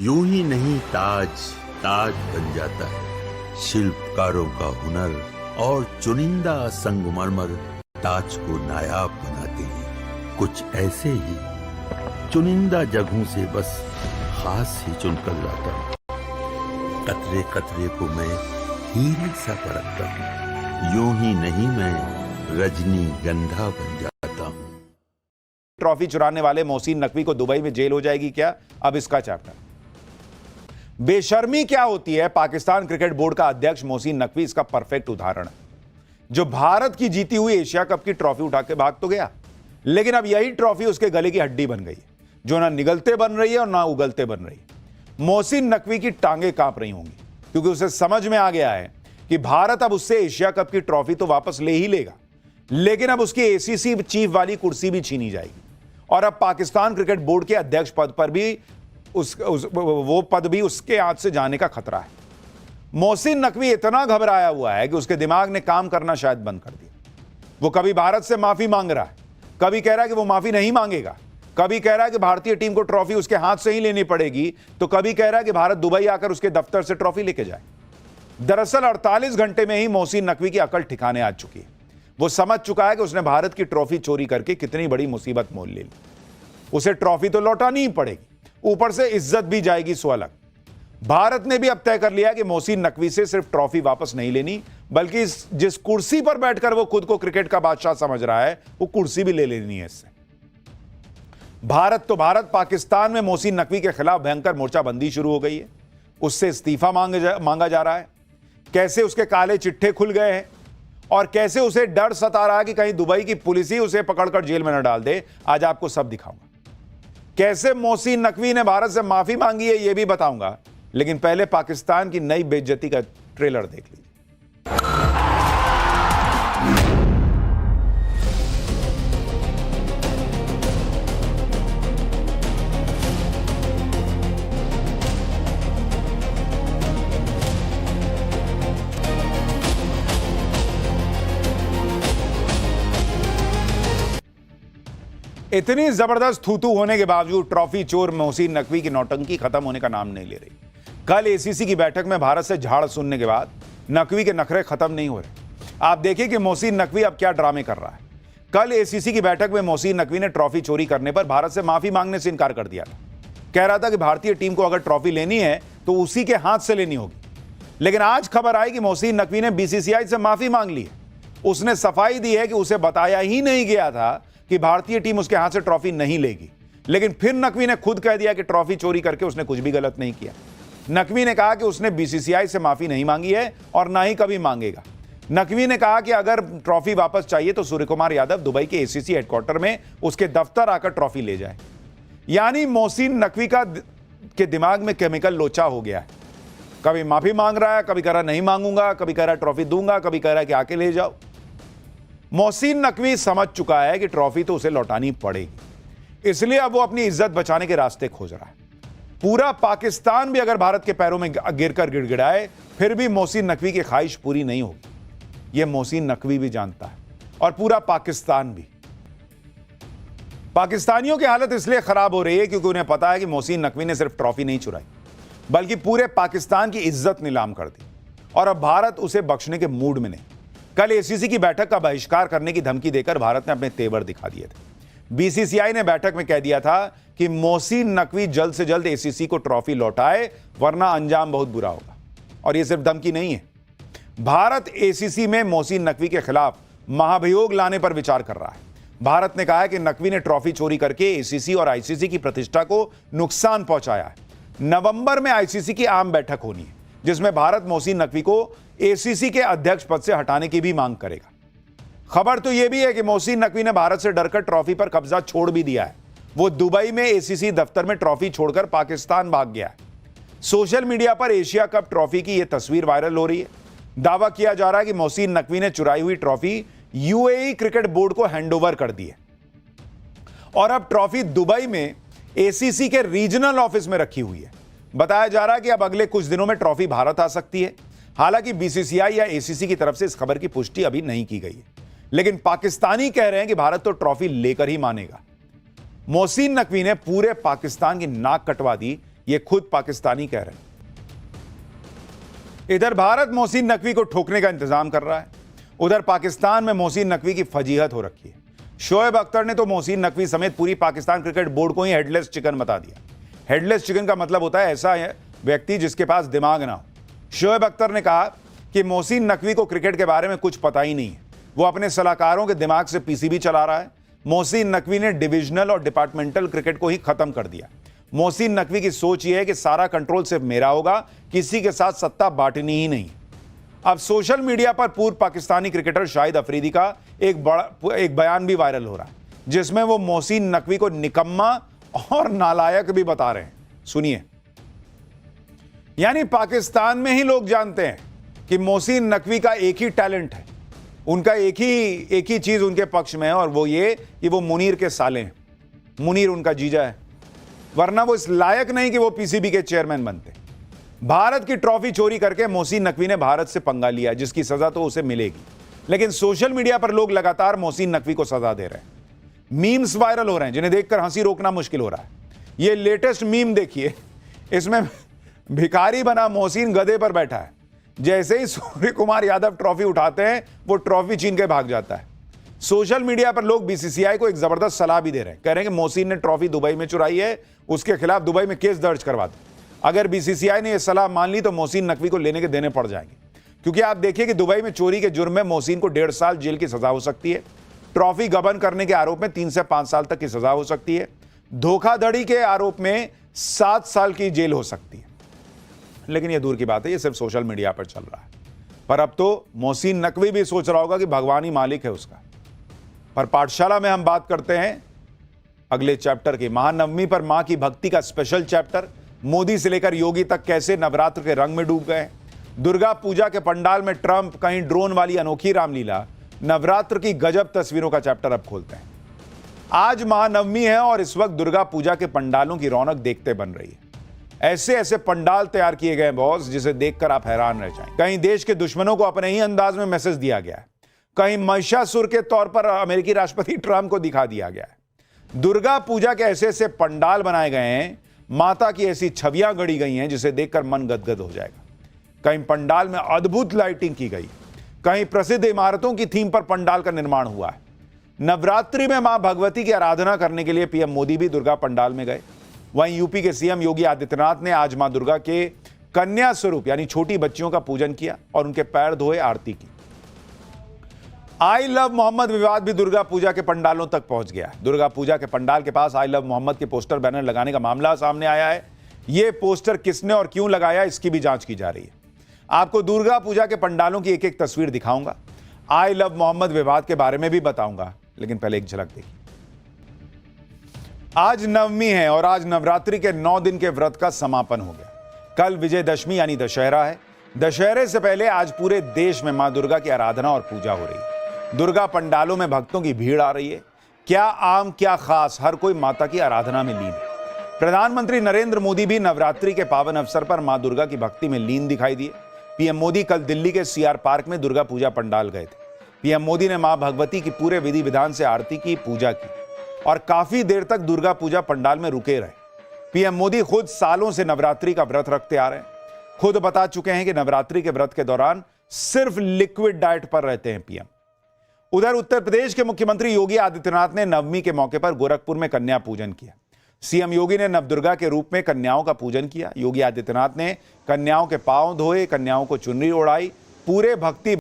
यूं ही नहीं ताज ताज बन जाता है। शिल्पकारों का हुनर और चुनिंदा संगमरमर ताज को नायाब बनाते हैं। कुछ ऐसे ही चुनिंदा जगहों से बस खास ही चुनकर लाता हूं। कतरे कतरे को मैं हीरे सा परखता हूं। यूं ही नहीं मैं रजनीगंधा बन जाता हूं। ट्रॉफी चुराने वाले मोहसिन नकवी को दुबई में जेल हो जाएगी क्या? अब इसका चैप्टर। बेशर्मी क्या होती है, पाकिस्तान क्रिकेट बोर्ड का अध्यक्ष मोहसिन नकवी इसका परफेक्ट उदाहरण है। जो भारत की जीती हुई एशिया कप की ट्रॉफी उठा के भाग तो गया, लेकिन अब यही ट्रॉफी उसके गले की हड्डी बन गई, जो ना निगलते बन रही है और ना उगलते बन रही है। मोहसिन नकवी की टांगें कांप रही होंगी, क्योंकि उसे समझ में आ गया है कि भारत अब उससे एशिया कप की ट्रॉफी तो वापस ले ही लेगा, लेकिन अब उसकी एसीसी चीफ वाली कुर्सी भी छीनी जाएगी और अब पाकिस्तान क्रिकेट बोर्ड के अध्यक्ष पद पर भी वो पद भी उसके हाथ से जाने का खतरा है। मोहसिन नकवी इतना घबराया हुआ है कि उसके दिमाग ने काम करना शायद बंद कर दिया। वो कभी भारत से माफी मांग रहा है, कभी कह रहा है कि वो माफी नहीं मांगेगा, कभी कह रहा है कि भारतीय टीम को ट्रॉफी उसके हाथ से ही लेनी पड़ेगी, तो कभी कह रहा है कि भारत दुबई आकर उसके दफ्तर से ट्रॉफी लेके जाए। दरअसल 48 घंटे में ही मोहसिन नकवी की अकल ठिकाने आ चुकी है। वो समझ चुका है कि उसने भारत की ट्रॉफी चोरी करके कितनी बड़ी मुसीबत मोल ले ली। उसे ट्रॉफी तो लौटानी ही पड़ेगी, ऊपर से इज्जत भी जाएगी सो अलग। भारत ने भी अब तय कर लिया कि मोहसिन नकवी से सिर्फ ट्रॉफी वापस नहीं लेनी, बल्कि जिस कुर्सी पर बैठकर वो खुद को क्रिकेट का बादशाह समझ रहा है, वो कुर्सी भी ले लेनी है इससे। भारत तो भारत, पाकिस्तान में मोहसिन नकवी के खिलाफ भयंकर मोर्चाबंदी शुरू हो गई है। उससे इस्तीफा मांगा जा रहा है। कैसे उसके काले चिट्ठे खुल गए हैं और कैसे उसे डर सता रहा है कि कहीं दुबई की पुलिस ही उसे पकड़कर जेल में न डाल दे, आज आपको सब दिखाऊंगा। कैसे मोहसिन नकवी ने भारत से माफी मांगी है, यह भी बताऊंगा, लेकिन पहले पाकिस्तान की नई बेइज्जती का ट्रेलर देख लीजिए। इतनी जबरदस्त थूथू होने के बावजूद ट्रॉफी चोर मोहसिन नकवी की नौटंकी खत्म होने का नाम नहीं ले रही। कल एसीसी की बैठक में भारत से झाड़ सुनने के बाद नकवी के नखरे खत्म नहीं हो रहे। आप देखिए कि मोहसिन नकवी अब क्या ड्रामे कर रहा है। कल एसीसी की बैठक में मोहसिन नकवी ने ट्रॉफी चोरी करने पर भारत से माफी मांगने से इनकार कर दिया था। कह रहा था कि भारतीय टीम को अगर ट्रॉफी लेनी है तो उसी के हाथ से लेनी होगी। लेकिन आज खबर आई कि मोहसिन नकवी ने बीसीसीआई से माफी मांग ली है। उसने सफाई दी है कि उसे बताया ही नहीं गया था कि भारतीय टीम उसके हाथ से ट्रॉफी नहीं लेगी। लेकिन फिर नकवी ने खुद कह दिया कि ट्रॉफी चोरी करके उसने कुछ भी गलत नहीं किया। नकवी ने कहा कि उसने बीसीसीआई से माफी नहीं मांगी है और ना ही कभी मांगेगा। नकवी ने कहा कि अगर ट्रॉफी वापस चाहिए तो सूर्य कुमार यादव दुबई के एसीसी हेडक्वार्टर में उसके दफ्तर आकर ट्रॉफी ले जाए। यानी मोहसिन नकवी के दिमाग में केमिकल लोचा हो गया है। कभी माफी मांग रहा है, कभी कह रहा नहीं मांगूंगा, कभी कह रहा ट्रॉफी दूंगा, कभी कह रहा है कि आके ले जाओ। मोहसिन नकवी समझ चुका है कि ट्रॉफी तो उसे लौटानी पड़ेगी, इसलिए अब वो अपनी इज्जत बचाने के रास्ते खोज रहा है। पूरा पाकिस्तान भी अगर भारत के पैरों में गिरकर गिड़गिड़ाए, फिर भी मोहसिन नकवी की ख्वाहिश पूरी नहीं होगी। यह मोहसिन नकवी भी जानता है और पूरा पाकिस्तान भी। पाकिस्तानियों की हालत इसलिए खराब हो रही है क्योंकि उन्हें पता है कि मोहसिन नकवी ने सिर्फ ट्रॉफी नहीं चुराई, बल्कि पूरे पाकिस्तान की इज्जत नीलाम कर दी और अब भारत उसे बख्शने के मूड में नहीं। कल एसीसी की बैठक का बहिष्कार करने की धमकी देकर भारत ने अपने तेवर दिखा दिए थे। बीसीसीआई ने बैठक में कह दिया था कि मोहसिन नकवी जल्द से जल्द एसीसी को ट्रॉफी लौटाए, वरना अंजाम बहुत बुरा होगा। और यह सिर्फ धमकी नहीं है, भारत एसीसी में मोहसिन नकवी के खिलाफ महाभियोग लाने पर विचार कर रहा है। भारत ने कहा है कि नकवी ने ट्रॉफी चोरी करके एसीसी और आईसीसी की प्रतिष्ठा को नुकसान पहुंचाया है। नवंबर में आईसीसी की आम बैठक होनी है, जिसमें भारत मोहसिन नकवी को एसीसी के अध्यक्ष पद से हटाने की भी मांग करेगा। खबर तो यह भी है कि मोहसिन नकवी ने भारत से डरकर ट्रॉफी पर कब्जा छोड़ भी दिया है। वो दुबई में एसीसी दफ्तर में ट्रॉफी छोड़कर पाकिस्तान भाग गया है। सोशल मीडिया पर एशिया कप ट्रॉफी की यह तस्वीर वायरल हो रही है। दावा किया जा रहा है कि मोहसिन नकवी ने चुराई हुई ट्रॉफी यूएई क्रिकेट बोर्ड को हैंडओवर कर दी है और अब ट्रॉफी दुबई में एसीसी के रीजनल ऑफिस में रखी हुई है। बताया जा रहा है कि अब अगले कुछ दिनों में ट्रॉफी भारत आ सकती है। हालांकि बीसीसीआई या एसीसी की तरफ से इस खबर की पुष्टि अभी नहीं की गई है, लेकिन पाकिस्तानी कह रहे हैं कि भारत तो ट्रॉफी लेकर ही मानेगा। मोहसिन नकवी ने पूरे पाकिस्तान की नाक कटवा दी, ये खुद पाकिस्तानी कह रहे हैं। इधर भारत मोहसिन नकवी को ठोकने का इंतजाम कर रहा है, उधर पाकिस्तान में मोहसिन नकवी की फजीहत हो रखी है। शोएब अख्तर ने तो मोहसिन नकवी समेत पूरी पाकिस्तान क्रिकेट बोर्ड को ही हेडलेस चिकन बता दिया। हेडलेस चिकन का मतलब होता है ऐसा व्यक्ति जिसके पास दिमाग ना हो। शोएब अख्तर ने कहा कि मोहसिन नकवी को क्रिकेट के बारे में कुछ पता ही नहीं है, वो अपने सलाहकारों के दिमाग से पीसीबी चला रहा है। मोहसिन नकवी ने डिविजनल और डिपार्टमेंटल क्रिकेट को ही खत्म कर दिया। मोहसिन नकवी की सोच यह है कि सारा कंट्रोल सिर्फ मेरा होगा, किसी के साथ सत्ता बांटनी ही नहीं। अब सोशल मीडिया पर पूर्व पाकिस्तानी क्रिकेटर शाहिद अफरीदी का एक बयान भी वायरल हो रहा है, जिसमें वो मोहसिन नकवी को निकम्मा और नालायक भी बता रहे हैं। सुनिए। यानी पाकिस्तान में ही लोग जानते हैं कि मोहसिन नकवी का एक ही टैलेंट है, उनका एक ही चीज उनके पक्ष में है, और वो ये कि वो मुनीर के साले हैं। मुनीर उनका जीजा है, वरना वो इस लायक नहीं कि वो पीसीबी के चेयरमैन बनते। भारत की ट्रॉफी चोरी करके मोहसिन नकवी ने भारत से पंगा लिया, जिसकी सजा तो उसे मिलेगी, लेकिन सोशल मीडिया पर लोग लगातार मोहसिन नकवी को सजा दे रहे हैं। मीम्स वायरल हो रहे हैं जिन्हें देखकर हंसी रोकना मुश्किल हो रहा है। ये लेटेस्ट मीम देखिए, इसमें भिखारी बना मोहसिन गधे पर बैठा है। जैसे ही सूर्य कुमार यादव ट्रॉफी उठाते हैं, वो ट्रॉफी छीन के भाग जाता है। सोशल मीडिया पर लोग बीसीसीआई को एक जबरदस्त सलाह भी दे रहे हैं, कह रहे हैं कि मोहसिन ने ट्रॉफी दुबई में चुराई है, उसके खिलाफ दुबई में केस दर्ज करवा दे। अगर बीसीसीआई ने यह सलाह मान ली तो मोहसिन नकवी को लेने के देने पड़ जाएंगे, क्योंकि आप देखिए कि दुबई में चोरी के जुर्म में मोहसिन को 1.5 साल जेल की सजा हो सकती है। ट्रॉफी गबन करने के आरोप में 3 से 5 साल तक की सजा हो सकती है। धोखाधड़ी के आरोप में 7 साल की जेल हो सकती है। लेकिन यह दूर की बात है, यह सिर्फ सोशल मीडिया पर चल रहा है। पर अब तो मोहसिन नकवी भी सोच रहा होगा कि भगवान ही मालिक है उसका। पर पाठशाला में हम बात करते हैं अगले चैप्टर की। महानवमी पर मां की भक्ति का स्पेशल चैप्टर। मोदी से लेकर योगी तक कैसे नवरात्र के रंग में डूब गए। दुर्गा पूजा के पंडाल में ट्रंप, कहीं ड्रोन वाली अनोखी रामलीला। नवरात्र की गजब तस्वीरों का चैप्टर अब खोलते हैं। आज महानवमी है और इस वक्त दुर्गा पूजा के पंडालों की रौनक देखते बन रही है। ऐसे ऐसे पंडाल तैयार किए गए बॉस, जिसे देखकर आप हैरान रह जाएं। कहीं देश के दुश्मनों को अपने ही अंदाज में मैसेज दिया गया है, कहीं महिषासुर के तौर पर अमेरिकी राष्ट्रपति ट्रंप को दिखा दिया गया है। दुर्गा पूजा के ऐसे ऐसे पंडाल बनाए गए हैं, माता की ऐसी छवियां गढ़ी गई हैं जिसे देखकर मन गदगद हो जाएगा। कहीं पंडाल में अद्भुत लाइटिंग की गई, कहीं प्रसिद्ध इमारतों की थीम पर पंडाल का निर्माण हुआ है। नवरात्रि में मां भगवती की आराधना करने के लिए पीएम मोदी भी दुर्गा पंडाल में गए। वहीं यूपी के सीएम योगी आदित्यनाथ ने आज मां दुर्गा के कन्या स्वरूप यानी छोटी बच्चियों का पूजन किया और उनके पैर धोए, आरती की। आई लव मोहम्मद विवाद भी दुर्गा पूजा के पंडालों तक पहुंच गया। दुर्गा पूजा के पंडाल के पास आई लव मोहम्मद के पोस्टर बैनर लगाने का मामला सामने आया है। यह पोस्टर किसने और क्यों लगाया, इसकी भी जांच की जा रही है। आपको दुर्गा पूजा के पंडालों की एक एक तस्वीर दिखाऊंगा, आई लव मोहम्मद विवाद के बारे में भी बताऊंगा, लेकिन पहले एक झलक देखिए। आज नवमी है और आज नवरात्रि के 9 दिन के व्रत का समापन हो गया। कल विजयदशमी यानी दशहरा है। दशहरे से पहले आज पूरे देश में मां दुर्गा की आराधना और पूजा हो रही है। दुर्गा पंडालों में भक्तों की भीड़ आ रही है। क्या आम क्या खास, हर कोई माता की आराधना में लीन है। प्रधानमंत्री नरेंद्र मोदी भी नवरात्रि के पावन अवसर पर मां दुर्गा की भक्ति में लीन दिखाई दिए। पीएम मोदी कल दिल्ली के सीआर पार्क में दुर्गा पूजा पंडाल गए थे। पीएम मोदी ने मां भगवती की पूरे विधि विधान से आरती की, पूजा की और काफी देर तक दुर्गा पूजा पंडाल में रुके रहे। पीएम मोदी खुद सालों से नवरात्रि का व्रत रखते आ रहे हैं। खुद बता चुके हैं कि नवरात्रि के व्रत के दौरान सिर्फ लिक्विड डाइट पर रहते हैं पीएम। उधर उत्तर प्रदेश के मुख्यमंत्री योगी आदित्यनाथ ने नवमी के मौके पर गोरखपुर में कन्या पूजन किया। सीएम योगी ने नवदुर्गा के रूप में कन्याओं का पूजन किया। योगी आदित्यनाथ ने कन्याओं के पांव धोए, कन्याओं को चुनरी ओढ़ाई, पूरे भक्ति